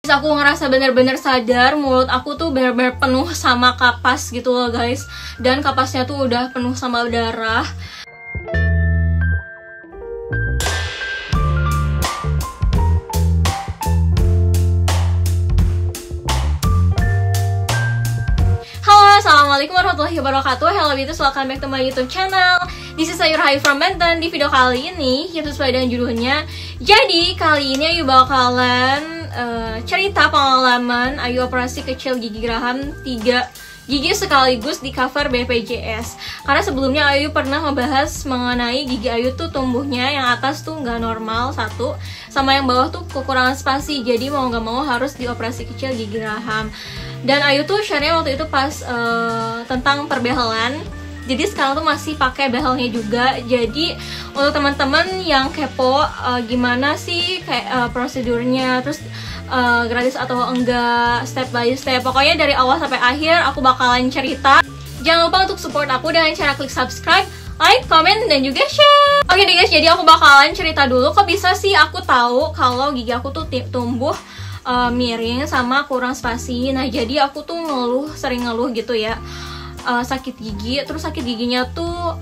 Aku ngerasa bener-bener sadar mulut aku tuh bener-bener penuh sama kapas gitu loh guys. Dan kapasnya tuh udah penuh sama darah. Assalamualaikum warahmatullahi wabarakatuh. Hello beauties, welcome back to my YouTube channel. This is Sayur Hai from Banten. Di video kali ini kita sesuai dengan judulnya. Jadi kali ini Ayu bakalan cerita pengalaman Ayu operasi kecil gigi geraham 3 gigi sekaligus di cover BPJS. Karena sebelumnya Ayu pernah membahas mengenai gigi Ayu tuh tumbuhnya yang atas tuh nggak normal satu, sama yang bawah tuh kekurangan spasi. Jadi mau nggak mau harus dioperasi kecil gigi geraham. Dan Ayu tuh share-nya waktu itu pas tentang perbehelan. Jadi sekarang tuh masih pakai behelnya juga. Jadi untuk teman-teman yang kepo gimana sih kayak prosedurnya, terus gratis atau enggak, step by step. Pokoknya dari awal sampai akhir aku bakalan cerita. Jangan lupa untuk support aku dengan cara klik subscribe, like, comment, dan juga share. Oke deh guys, jadi aku bakalan cerita dulu. Kok bisa sih aku tahu kalau gigi aku tuh tumbuh miring sama kurang spasi. Nah jadi aku tuh sering ngeluh gitu ya, sakit gigi. Terus sakit giginya tuh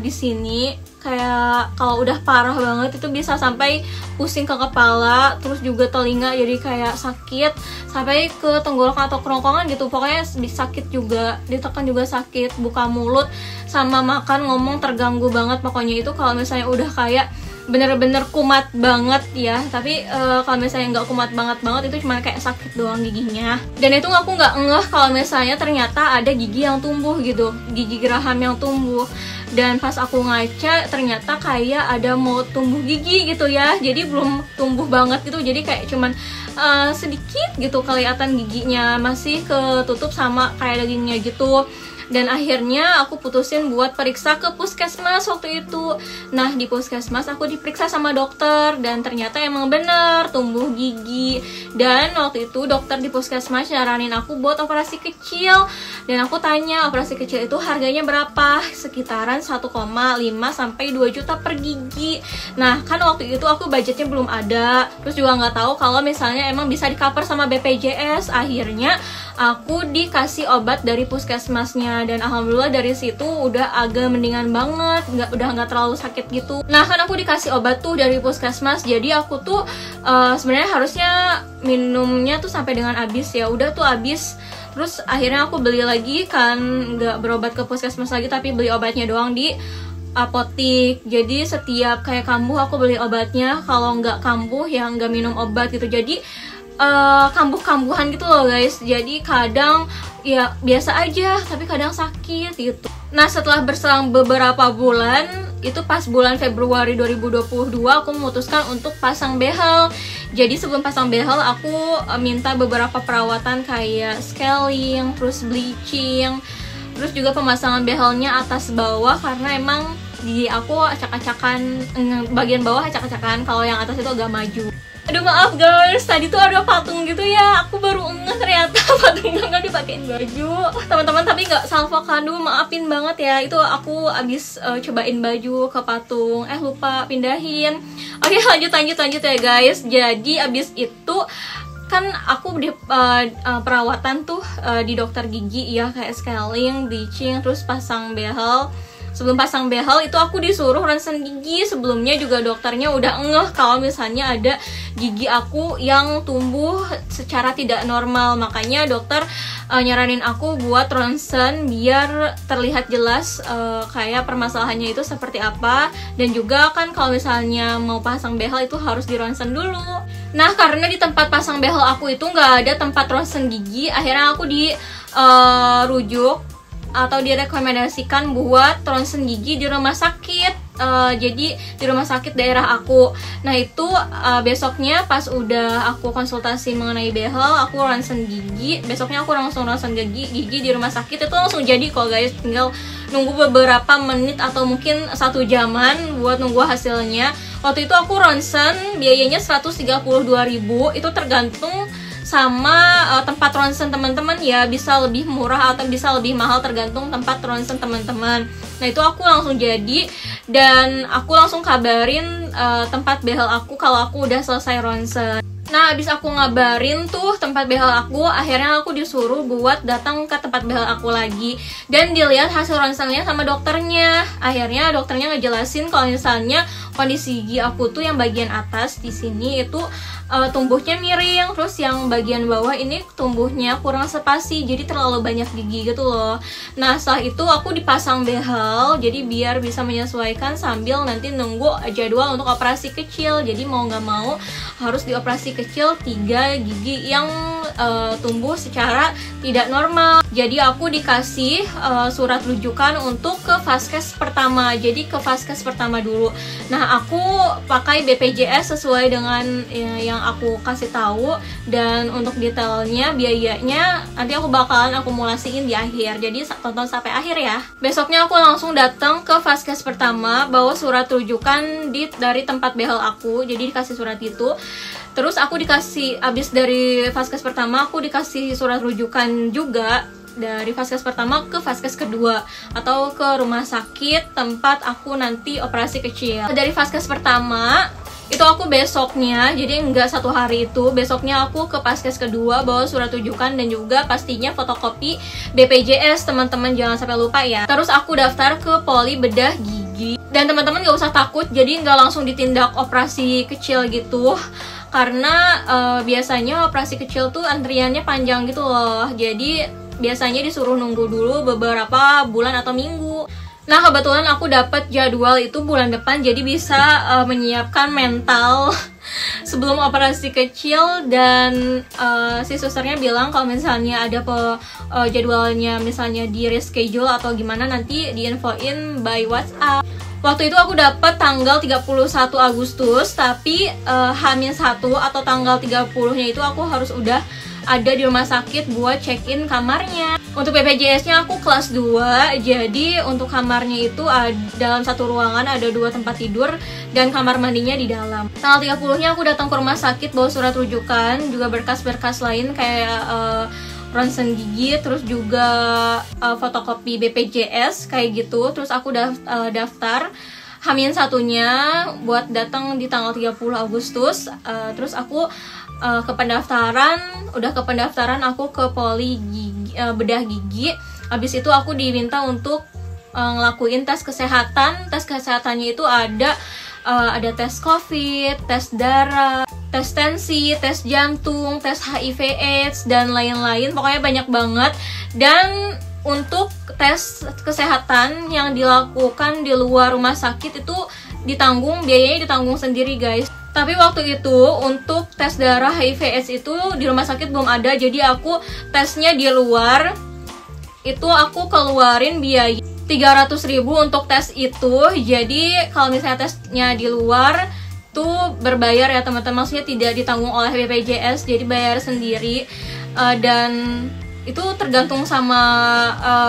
di sini kayak kalau udah parah banget itu bisa sampai pusing ke kepala, terus juga telinga jadi kayak sakit sampai ke tenggorokan atau kerongkongan gitu. Pokoknya sakit juga, ditekan juga sakit, buka mulut sama makan ngomong terganggu banget. Pokoknya itu kalau misalnya udah kayak bener-bener kumat banget ya. Tapi kalau misalnya nggak kumat banget itu cuma kayak sakit doang giginya. Dan itu aku nggak ngeh kalau misalnya ternyata ada gigi yang tumbuh gitu, gigi geraham yang tumbuh. Dan pas aku ngaca ternyata kayak ada mau tumbuh gigi gitu ya. Jadi belum tumbuh banget gitu, jadi kayak cuman sedikit gitu kelihatan giginya, masih ketutup sama kayak dagingnya gitu. Dan akhirnya aku putusin buat periksa ke puskesmas waktu itu. Nah di puskesmas aku diperiksa sama dokter dan ternyata emang bener tumbuh gigi. Dan waktu itu dokter di puskesmas nyaranin aku buat operasi kecil. Dan aku tanya operasi kecil itu harganya berapa? Sekitaran 1,5 sampai 2 juta per gigi. Nah kan waktu itu aku budgetnya belum ada, terus juga nggak tahu kalau misalnya emang bisa di cover sama BPJS. Akhirnya aku dikasih obat dari puskesmasnya. Dan alhamdulillah dari situ udah agak mendingan banget, udah nggak terlalu sakit gitu. Nah kan aku dikasih obat tuh dari puskesmas, jadi aku tuh sebenarnya harusnya minumnya tuh sampai dengan habis ya. Udah tuh habis. Terus akhirnya aku beli lagi kan, nggak berobat ke puskesmas lagi tapi beli obatnya doang di apotik. Jadi setiap kayak kambuh aku beli obatnya, kalau nggak kambuh ya nggak minum obat gitu. Jadi kambuh-kambuhan gitu loh guys. Jadi kadang ya biasa aja tapi kadang sakit gitu. Nah setelah berselang beberapa bulan, itu pas bulan Februari 2022 aku memutuskan untuk pasang behel. Jadi sebelum pasang behel aku minta beberapa perawatan kayak scaling, terus bleaching, terus juga pemasangan behelnya atas bawah karena emang di aku acak-acakan, bagian bawah acak-acakan, kalau yang atas itu agak maju. Aduh maaf guys, tadi tuh ada patung gitu ya, aku baru ngeh ternyata patungnya nggak dipakein baju teman-teman. Tapi nggak salvo kan, maafin banget ya, itu aku abis cobain baju ke patung, lupa pindahin. Oke lanjut ya guys. Jadi abis itu kan aku di perawatan tuh di dokter gigi ya, kayak scaling, bleaching, terus pasang behel. Sebelum pasang behel itu aku disuruh ronsen gigi. Sebelumnya juga dokternya udah ngeh kalau misalnya ada gigi aku yang tumbuh secara tidak normal. Makanya dokter nyaranin aku buat ronsen biar terlihat jelas kayak permasalahannya itu seperti apa. Dan juga kan kalau misalnya mau pasang behel itu harus dironsen dulu. Nah karena di tempat pasang behel aku itu nggak ada tempat ronsen gigi, akhirnya aku dirujuk atau direkomendasikan buat ronsen gigi di rumah sakit. Jadi di rumah sakit daerah aku. Nah itu besoknya pas udah aku konsultasi mengenai behel, aku ronsen gigi. Besoknya aku langsung ronsen gigi di rumah sakit. Itu langsung jadi kok guys, tinggal nunggu beberapa menit atau mungkin 1 jaman buat nunggu hasilnya. Waktu itu aku ronsen biayanya 132.000, itu tergantung sama tempat ronsen teman-teman ya, bisa lebih murah atau bisa lebih mahal tergantung tempat ronsen teman-teman. Nah itu aku langsung jadi, dan aku langsung kabarin tempat behel aku kalau aku udah selesai ronsen. Nah, abis aku ngabarin tuh tempat behel aku, akhirnya aku disuruh buat datang ke tempat behel aku lagi dan dilihat hasil ronsennya sama dokternya. Akhirnya dokternya ngejelasin kalau misalnya kondisi gigi aku tuh yang bagian atas di sini itu tumbuhnya miring, terus yang bagian bawah ini tumbuhnya kurang spasi, jadi terlalu banyak gigi gitu loh. Nah, setelah itu aku dipasang behel, jadi biar bisa menyesuaikan sambil nanti nunggu jadwal untuk operasi kecil. Jadi mau nggak mau harus dioperasi kecil 3 gigi yang tumbuh secara tidak normal. Jadi aku dikasih surat rujukan untuk ke vaskes pertama. Jadi ke vaskes pertama dulu. Nah, aku pakai BPJS sesuai dengan yang aku kasih tahu, dan untuk detailnya biayanya nanti aku bakalan akumulasiin di akhir. Jadi tonton sampai akhir ya. Besoknya aku langsung datang ke vaskes pertama, bawa surat rujukan dari tempat behel aku. Jadi dikasih surat itu. Terus aku dikasih, abis dari vaskes pertama aku dikasih surat rujukan juga dari vaskes pertama ke vaskes kedua atau ke rumah sakit tempat aku nanti operasi kecil. Dari vaskes pertama itu aku besoknya, jadi nggak satu hari itu, besoknya aku ke vaskes kedua bawa surat rujukan dan juga pastinya fotokopi BPJS, teman-teman jangan sampai lupa ya. Terus aku daftar ke poli bedah gigi, dan teman-teman nggak usah takut, jadi nggak langsung ditindak operasi kecil gitu, karena biasanya operasi kecil tuh antriannya panjang gitu loh. Jadi biasanya disuruh nunggu dulu beberapa bulan atau minggu. Nah, kebetulan aku dapat jadwal itu bulan depan, jadi bisa menyiapkan mental sebelum operasi kecil. Dan si susternya bilang kalau misalnya ada jadwalnya misalnya di reschedule atau gimana, nanti diinfoin by WhatsApp. Waktu itu aku dapat tanggal 31 Agustus, tapi H-1 atau tanggal 30-nya itu aku harus udah ada di rumah sakit buat check-in kamarnya. Untuk BPJS-nya aku kelas 2, jadi untuk kamarnya itu dalam satu ruangan ada 2 tempat tidur dan kamar mandinya di dalam. Tanggal 30-nya aku datang ke rumah sakit bawa surat rujukan, juga berkas-berkas lain kayak ronsen gigi, terus juga fotokopi BPJS kayak gitu. Terus aku daftar H-1-nya buat datang di tanggal 30 Agustus. Terus aku ke pendaftaran aku ke poli gigi, bedah gigi. Habis itu aku diminta untuk ngelakuin tes kesehatan. Tes kesehatannya itu ada tes COVID, tes darah, tes tensi, tes jantung, tes HIV/AIDS dan lain-lain. Pokoknya banyak banget. Dan untuk tes kesehatan yang dilakukan di luar rumah sakit itu biayanya ditanggung sendiri guys. Tapi waktu itu untuk tes darah HIV/AIDS itu di rumah sakit belum ada, jadi aku tesnya di luar. Itu aku keluarin biaya 300.000 untuk tes itu. Jadi kalau misalnya tesnya di luar tuh berbayar ya teman-teman, maksudnya tidak ditanggung oleh BPJS, jadi bayar sendiri. Dan itu tergantung sama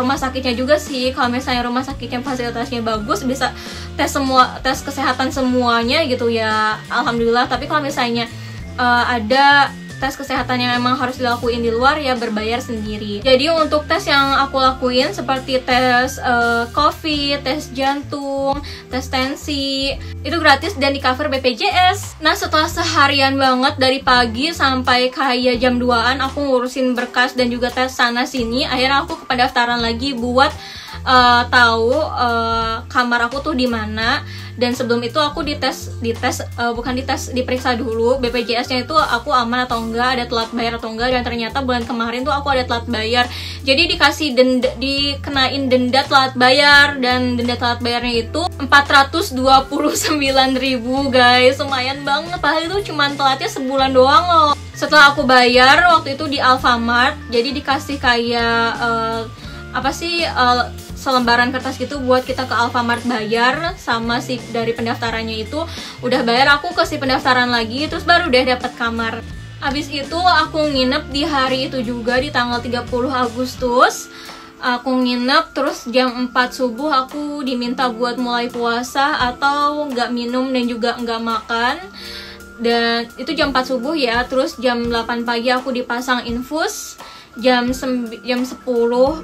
rumah sakitnya juga sih. Kalau misalnya rumah sakitnya fasilitasnya bagus, bisa tes kesehatan semuanya gitu ya, alhamdulillah. Tapi kalau misalnya ada tes kesehatan yang emang harus dilakuin di luar, ya berbayar sendiri. Jadi untuk tes yang aku lakuin seperti tes COVID, tes jantung, tes tensi, itu gratis dan di cover BPJS. Nah, setelah seharian banget dari pagi sampai kayak jam 2-an aku ngurusin berkas dan juga tes sana sini, akhirnya aku ke pendaftaran lagi buat tahu kamar aku tuh di mana. Dan sebelum itu aku diperiksa dulu BPJS-nya itu aku aman atau enggak, ada telat bayar atau enggak. Dan ternyata bulan kemarin tuh aku ada telat bayar, jadi dikenain denda telat bayar. Dan denda telat bayarnya itu 429.000 guys, lumayan banget, padahal itu cuma telatnya sebulan doang loh. Setelah aku bayar waktu itu di Alfamart, jadi dikasih kayak selembaran kertas gitu buat kita ke Alfamart bayar, sama si dari pendaftarannya itu udah bayar, aku ke si pendaftaran lagi, terus baru deh dapat kamar. Habis itu aku nginep di hari itu juga, di tanggal 30 Agustus aku nginep. Terus jam 4 subuh aku diminta buat mulai puasa atau nggak minum dan juga nggak makan. Dan itu jam 4 subuh ya. Terus jam 8 pagi aku dipasang infus. jam 10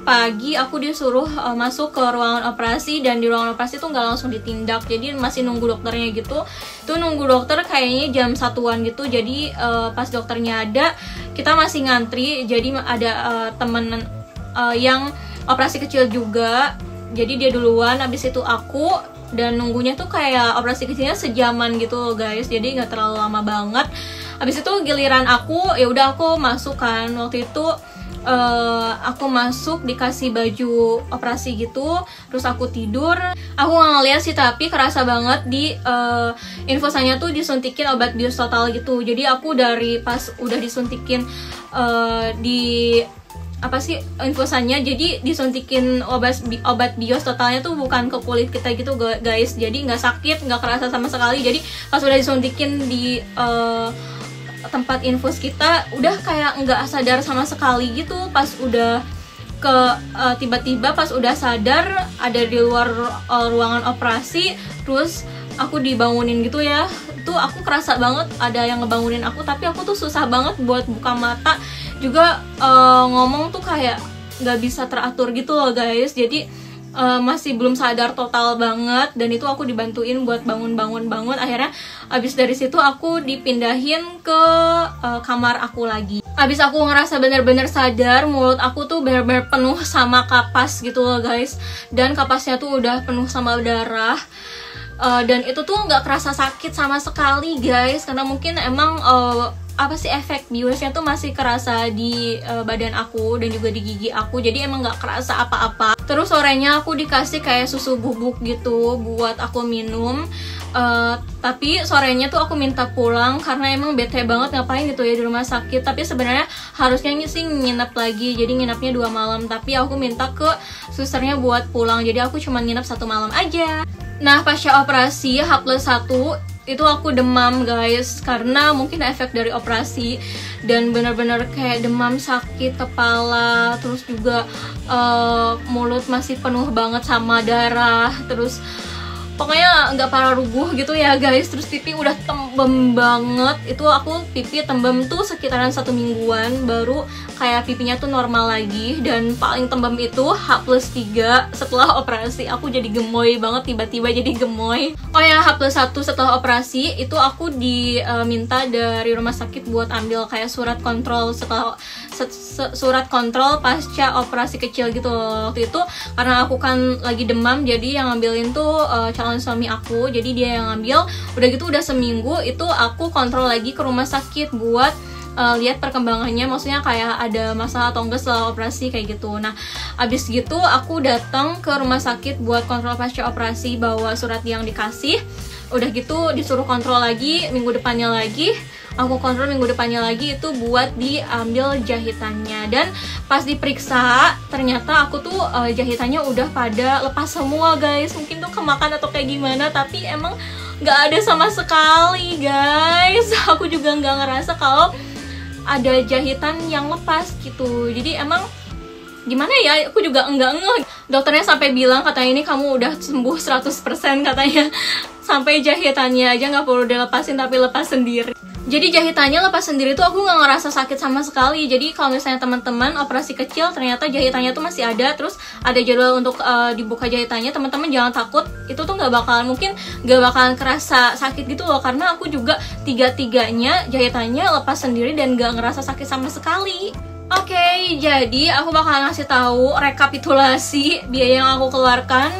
pagi aku disuruh masuk ke ruangan operasi, dan di ruangan operasi tuh nggak langsung ditindak, jadi masih nunggu dokternya gitu. Tuh nunggu dokter kayaknya jam 1-an gitu. Jadi pas dokternya ada, kita masih ngantri. Jadi ada temen yang operasi kecil juga, jadi dia duluan, abis itu aku, dan nunggunya tuh kayak operasi kecilnya sejaman gitu loh guys, jadi nggak terlalu lama banget. Abis itu giliran aku, ya udah aku masuk kan. Waktu itu aku masuk dikasih baju operasi gitu, terus aku tidur. Aku nggak ngeliat sih, tapi kerasa banget di infusanya tuh disuntikin obat bios total gitu. Jadi aku dari pas udah disuntikin di apa sih infusannya, jadi disuntikin obat bios totalnya tuh bukan ke kulit kita gitu guys, jadi nggak sakit, nggak kerasa sama sekali. Jadi pas udah disuntikin di tempat infus kita, udah kayak nggak sadar sama sekali gitu. Pas udah ke tiba-tiba pas udah sadar ada di luar ruangan operasi, terus aku dibangunin gitu ya. Tuh aku kerasa banget ada yang ngebangunin aku, tapi aku tuh susah banget buat buka mata, juga ngomong tuh kayak nggak bisa teratur gitu loh guys. Jadi masih belum sadar total banget, dan itu aku dibantuin buat bangun. Akhirnya abis dari situ aku dipindahin ke kamar aku lagi. Abis aku ngerasa bener-bener sadar, mulut aku tuh bener-bener penuh sama kapas gitu loh guys, dan kapasnya tuh udah penuh sama darah. Dan itu tuh nggak kerasa sakit sama sekali guys, karena mungkin emang apa sih efek biusnya tuh masih kerasa di badan aku dan juga di gigi aku, jadi emang nggak kerasa apa-apa. Terus sorenya aku dikasih kayak susu bubuk gitu buat aku minum. Tapi sorenya tuh aku minta pulang karena emang bete banget ngapain gitu ya di rumah sakit. Tapi sebenarnya harusnya sih nginep lagi, jadi nginepnya 2 malam, tapi aku minta ke susternya buat pulang, jadi aku cuma nginep 1 malam aja. Nah pasca operasi H+1 itu aku demam guys, karena mungkin efek dari operasi, dan bener-bener kayak demam, sakit kepala, terus juga mulut masih penuh banget sama darah, terus pokoknya nggak parah rubuh gitu ya guys. Terus pipi udah tembem banget, itu aku pipi tembem tuh sekitaran 1 mingguan baru kayak pipinya tuh normal lagi. Dan paling tembem itu H+3 setelah operasi, aku jadi gemoy banget, tiba-tiba jadi gemoy. Oh ya, H+1 setelah operasi itu aku diminta dari rumah sakit buat ambil kayak surat kontrol setelah surat kontrol pasca operasi kecil gitu loh. Waktu itu karena aku kan lagi demam, jadi yang ngambilin tuh calon suami aku, jadi dia yang ngambil. Udah gitu udah seminggu itu aku kontrol lagi ke rumah sakit buat lihat perkembangannya, maksudnya kayak ada masalah atau enggak setelah operasi kayak gitu. Nah abis gitu aku datang ke rumah sakit buat kontrol pasca operasi, bawa surat yang dikasih. Udah gitu disuruh kontrol lagi minggu depannya lagi. Aku kontrol minggu depannya lagi itu buat diambil jahitannya. Dan pas diperiksa ternyata aku tuh jahitannya udah pada lepas semua guys. Mungkin tuh kemakan atau kayak gimana, tapi emang nggak ada sama sekali guys. Aku juga nggak ngerasa kalau ada jahitan yang lepas gitu. Jadi emang gimana ya, aku juga enggak ngeh. Dokternya sampai bilang katanya ini kamu udah sembuh 100% katanya. Sampai jahitannya aja nggak perlu dilepasin, tapi lepas sendiri. Jadi jahitannya lepas sendiri tuh aku nggak ngerasa sakit sama sekali. Jadi kalau misalnya teman-teman operasi kecil ternyata jahitannya tuh masih ada, terus ada jadwal untuk dibuka jahitannya, teman-teman jangan takut, itu tuh nggak bakalan kerasa sakit gitu loh, karena aku juga tiga-tiganya jahitannya lepas sendiri dan nggak ngerasa sakit sama sekali. Oke, jadi aku bakal ngasih tahu rekapitulasi biaya yang aku keluarkan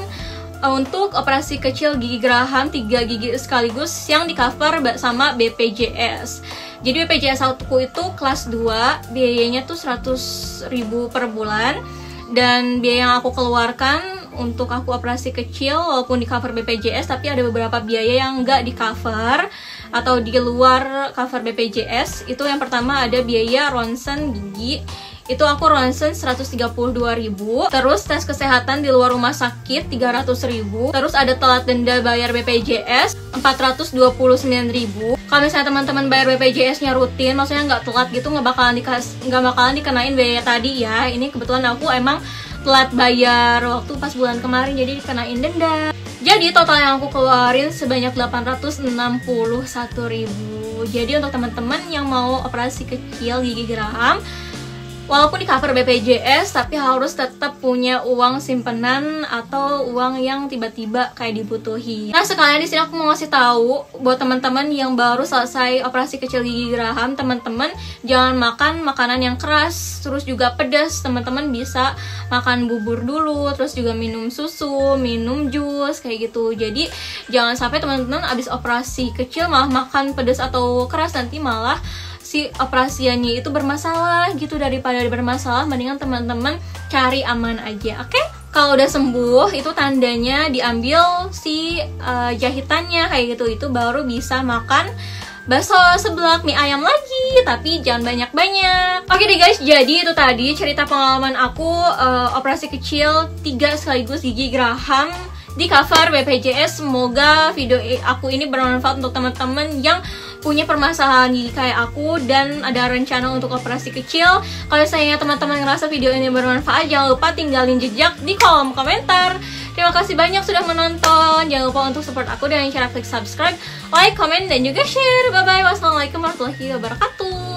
untuk operasi kecil gigi geraham 3 gigi sekaligus yang di cover sama BPJS. Jadi BPJS aku itu kelas 2, biayanya tuh 100.000 per bulan. Dan biaya yang aku keluarkan untuk aku operasi kecil walaupun di cover BPJS, tapi ada beberapa biaya yang nggak di cover atau di luar cover BPJS. Itu yang pertama ada biaya ronsen gigi, itu aku ronsen 132.000. Terus tes kesehatan di luar rumah sakit 300.000. Terus ada telat denda bayar BPJS 429.000. Kalau misalnya teman-teman bayar BPJS-nya rutin, maksudnya nggak telat gitu, nggak bakalan dikenain biaya tadi ya. Ini kebetulan aku emang telat bayar waktu pas bulan kemarin, jadi dikenain denda. Jadi total yang aku keluarin sebanyak 861.000. Jadi untuk teman-teman yang mau operasi kecil gigi geraham, walaupun di cover BPJS tapi harus tetap punya uang simpenan atau uang yang tiba-tiba kayak dibutuhin. Nah, sekalian di sini aku mau ngasih tahu buat teman-teman yang baru selesai operasi kecil gigi geraham, teman-teman jangan makan makanan yang keras, terus juga pedas. Teman-teman bisa makan bubur dulu, terus juga minum susu, minum jus kayak gitu. Jadi jangan sampai teman-teman abis operasi kecil malah makan pedas atau keras, nanti malah si operasiannya itu bermasalah gitu. Daripada bermasalah, mendingan teman-teman cari aman aja, oke? Kalau udah sembuh, itu tandanya diambil si jahitannya kayak gitu, itu baru bisa makan bakso seblak mie ayam lagi, tapi jangan banyak-banyak. Oke deh guys, jadi itu tadi cerita pengalaman aku operasi kecil 3 sekaligus gigi geraham di cover BPJS. Semoga video aku ini bermanfaat untuk teman-teman yang punya permasalahan gigi kayak aku dan ada rencana untuk operasi kecil. Kalau sayangnya teman-teman ngerasa video ini bermanfaat, jangan lupa tinggalin jejak di kolom komentar. Terima kasih banyak sudah menonton. Jangan lupa untuk support aku dengan cara klik subscribe, like, comment, dan juga share. Bye bye. Wassalamualaikum warahmatullahi wabarakatuh.